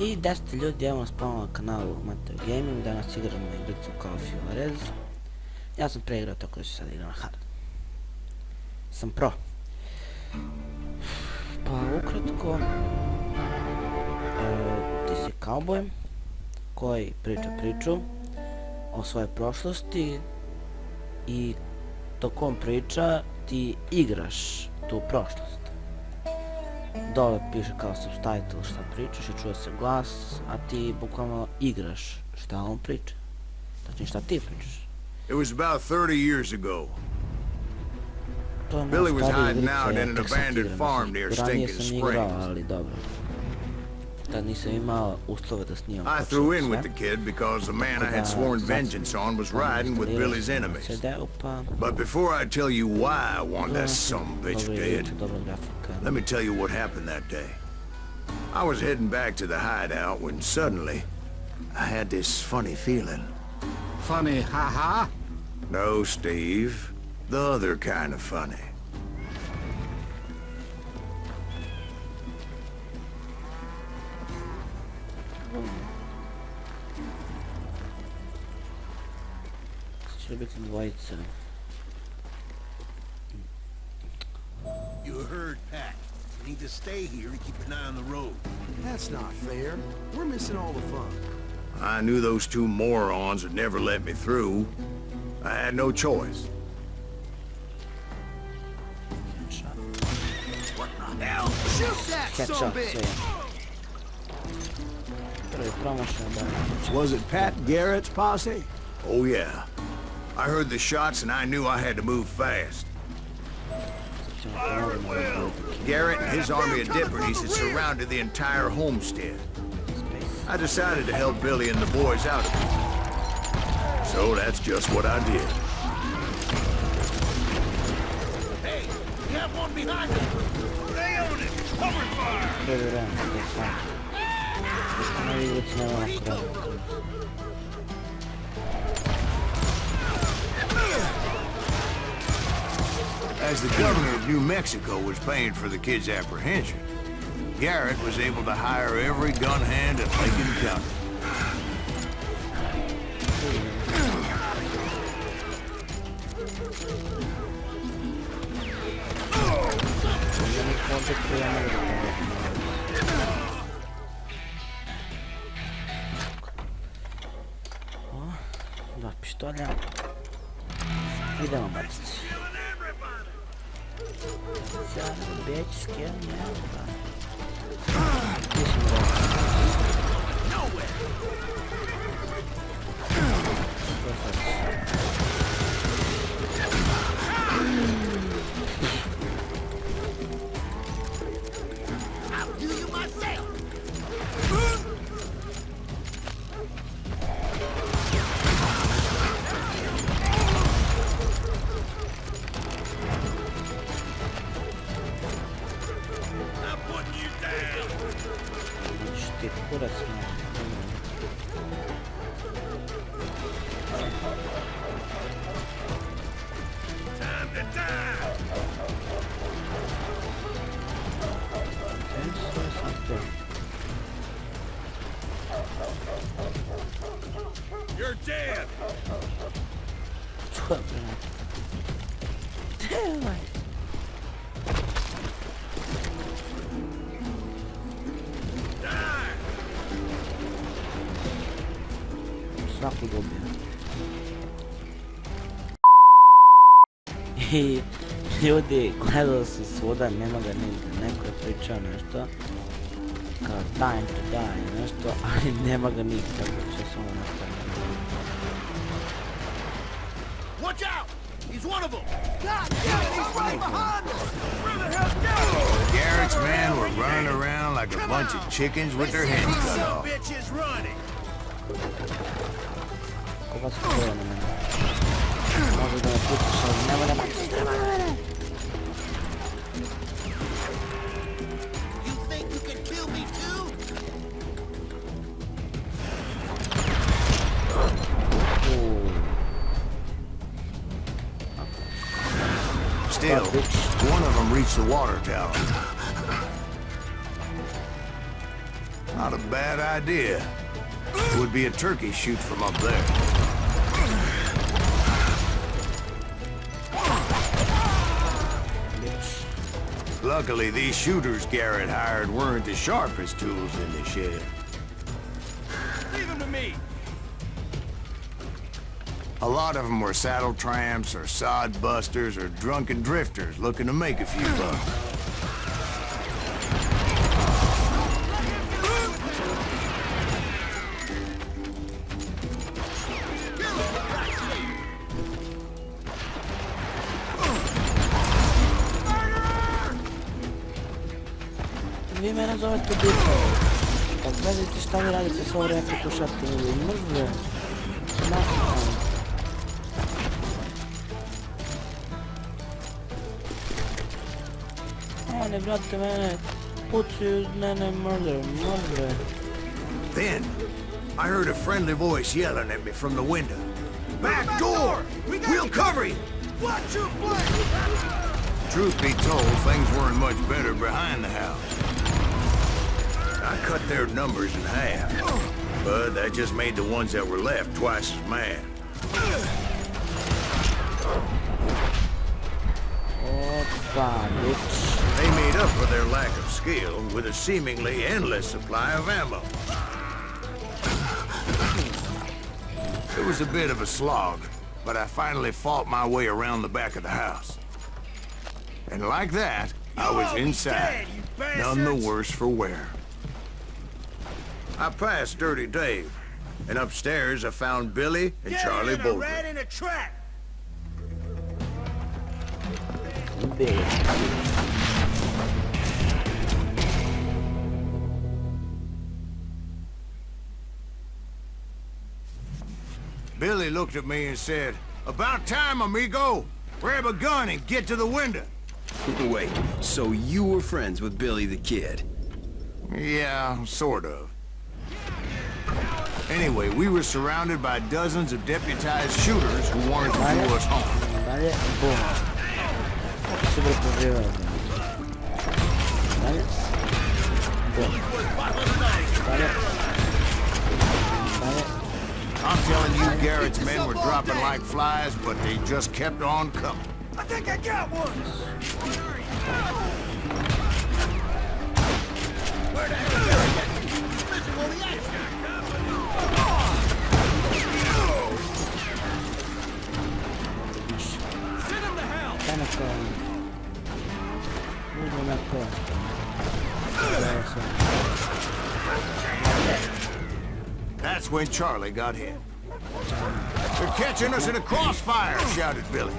I 10 ljudi, evo nas ponovno na kanalu Malo Gaming, danas igramo igricu Call of Juarez. Ja sam preigrao, tako da ću sad igram na hard. Sam pro. Pa ukratko, ti si kauboj koji priča priču o svojoj prošlosti i tokom priča ti igraš tu prošlost. Dole piše kao subtitle šta pričaš i čuje se glas, a ti bukvalno igraš šta on priča. Znači šta ti pričaš. It was about 30 years ago. To je Billy was starija hiding igrica, out ja in an tek sad abandoned igram. farm near Ranije Stinking sam igrao, Springs. ali dobro. Tad nisam imao uslove da snimam I threw in with the kid because the man I had sworn vengeance on was riding with Billy's enemies. But before I tell you why I want that son-of-a-bitch dead, let me tell you what happened that day. I was heading back to the hideout when suddenly I had this funny feeling. Funny, ha-ha? No, Steve. The other kind of funny. You heard Pat. You need to stay here to keep an eye on the road. That's not fair. We're missing all the fun. I knew those two morons would never let me through. I had no choice. What the hell? Shoot that son-of-a-bitch! Was it Pat Garrett's posse? Oh yeah. I heard the shots and I knew I had to move fast. Garrett and his army of deputies had surrounded the entire homestead. I decided to help Billy and the boys out. So that's just what I did. Hey, you have one behind us! Stay on it! Cover fire! As the governor of New Mexico was paying for the kid's apprehension, Garrett was able to hire every gun hand in Lincoln County. Dva pištolja. Idemo baciti. Sad bitch scared me out. I'll do you myself! I'm putting you down! Ти кураc Time to die! You're dead! Svaku dobio. I ljudi gledali su svuda, nema ga nigdje. Neko je pričao nešto kao time to die nešto, ali nema ga nigdje, tako će samo nastaviti. Watch out! He's one of them! God damn it, he's right behind us! Where the hell's Garrett? Garrett's men were running around like a bunch of chickens with their heads cut off. Bitch is running! Koga su koje na mene? Može da me pustiš, ali nema da me. You think you can kill me too? Still, one of them reached the water tower. Not a bad idea. It would be a turkey shoot from up there. Luckily, these shooters Garrett hired weren't the sharpest tools in the shed. Leave him to me. A lot of them were saddle tramps or sod busters or drunken drifters looking to make a few bucks. Vi mene zovete Prica. Kad gledajte šta mi radite sa ovom repliku šaptinu i mrzve. Oni, brate, mene pucaju iz mene mrzve. Then, I heard a friendly voice yelling at me from the window. Back door! We'll cover you! Watch your flank! Truth be told, things weren't much better behind the house. I cut their numbers in half, but that just made the ones that were left twice as mad. Opa, bitch. They made up for their lack of skill with a seemingly endless supply of ammo. It was a bit of a slog, but I finally fought my way around the back of the house. And like that, I was inside, none the worse for wear. I passed Dirty Dave, and upstairs I found Billy and Charlie Bolton. Rat in a trap. Billy looked at me and said, "About time, amigo. Grab a gun and get to the window." Wait, so you were friends with Billy the Kid? Yeah, sort of. Anyway, we were surrounded by dozens of deputized shooters who wanted to do us harm. Vale, boom. Super correo. Vale. Boom. Vale. Vale. I'm telling you, Garrett's men were dropping like flies, but they just kept on coming. I think I got one. Where the hell did I get? Listen, all the action. Send him to hell. That's when Charlie got hit. "They're catching us in a crossfire," shouted Billy.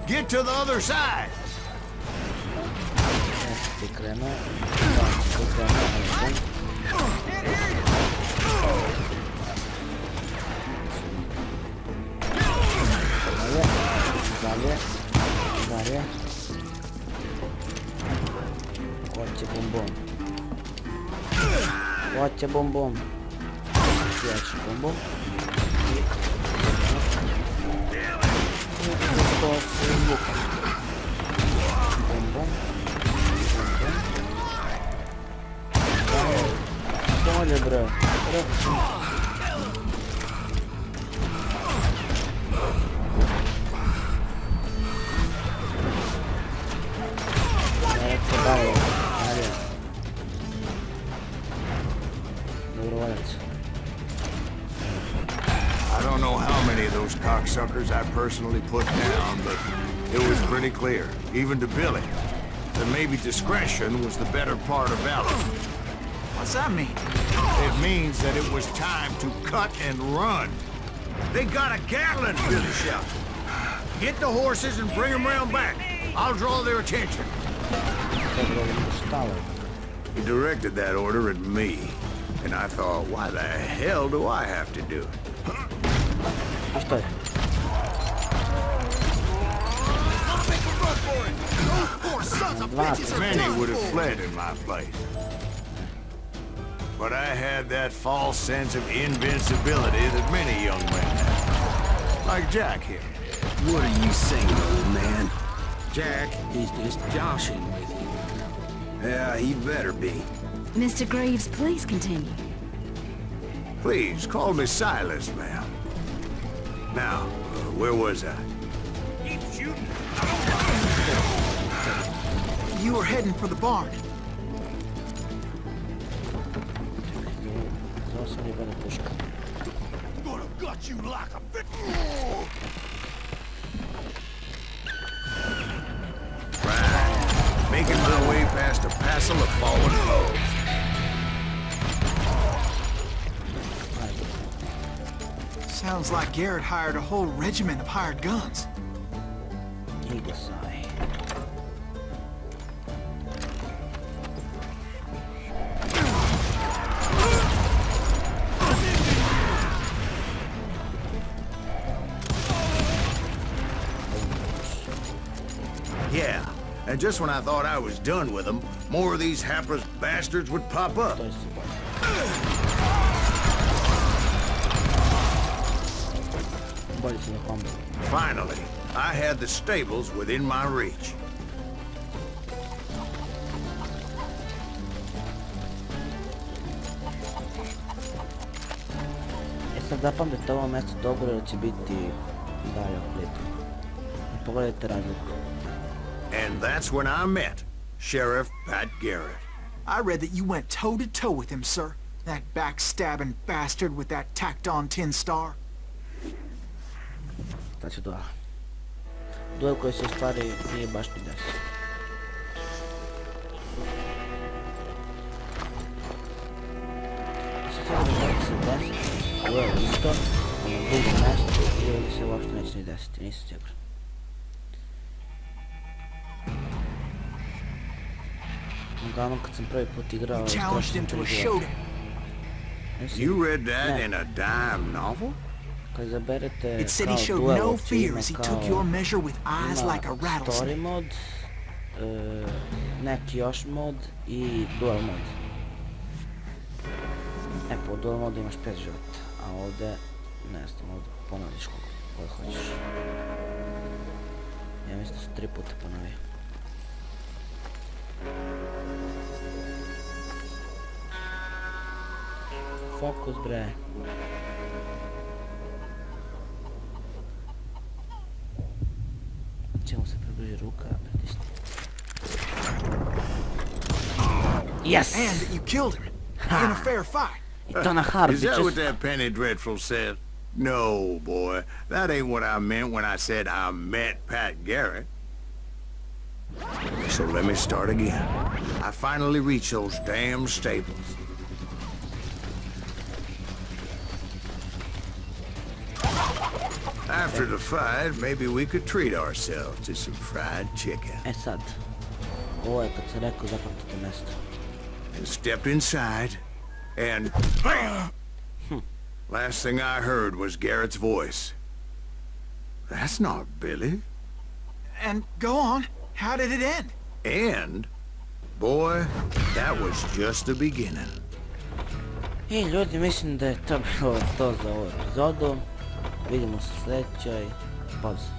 "Get to the other side!" Vale. Kładzie bombom. Kładzie bombom. To jest luka. Bombom. Bolje, bro. I don't know how many of those cocksuckers I personally put down, but it was pretty clear, even to Billy, that maybe discretion was the better part of valor. What's that mean? It means that it was time to cut and run. "They got a Gatling!" Billy shouted. "Get the horses and bring them round back. I'll draw their attention." He directed that order at me, and I thought, why the hell do I have to do it? Many would have fled in my place. But I had that false sense of invincibility that many young men have. Like Jack here. What are you saying, old man? Jack, he's just joshing with you. Yeah, he better be. Mr. Graves, please continue. Please, call me Silas, ma'am. Now, where was I? Keep shooting. You were heading for the barn. Zvao sam jebana puška. I'm gonna gut you like a fit. Right. Making my way past a passel of fallen foes. Sounds like Garrett hired a whole regiment of hired guns. Eagle sigh. Yeah, and just when I thought I was done with them, more of these hapless bastards would pop up. To je super. Bolje se na kombo. Finally, I had the stables within my reach. E sad zapamtite ovo mjesto dobro jer će biti dalje oklitu. I pogledajte razliku. And that's when I met Sheriff Pat Garrett. I read that you went toe-to-toe with him, sir. That backstabbing bastard with that tacked-on tin star. Znači duel. Duel koji se u stvari nije baš ni desio. Se desi, duel isto, na drugom mjestu ili se uopšte neće ni desiti, nisam siguran. Uglavnom kad sam prvi put igrao, Challenged him to a showdown. You read that in a dime novel? Kad izaberete It said he kao showed duel no opciju fear ima as he kao took your measure with eyes like a story rattlesnake. mod, neki još mod i duel mod. E po duel modu imaš 5 života, a ovdje ne znam, ovdje ponavljaš koji hoćeš. Ja mislim da su 3 puta ponovio. Fokus bre. Čemu se približi ruka, pritisni. Yes! And that you killed him in a fair fight. I to na hard, Is that bitches. what that Penny Dreadful said? No, boy. That ain't what I meant when I said I met Pat Garrett. So let me start again. I finally reached those damn stables. After the fight, maybe we could treat ourselves to some fried chicken. E sad, ovo je kad sam rekao zapamtite mjesto. And stepped inside, and last thing I heard was Garrett's voice. That's not Billy. And go on, how did it end? And, boy, that was just the beginning. I ljudi, mislim da je to bilo to za ovu epizodu. Vidimo se u sljedećoj. Pauza.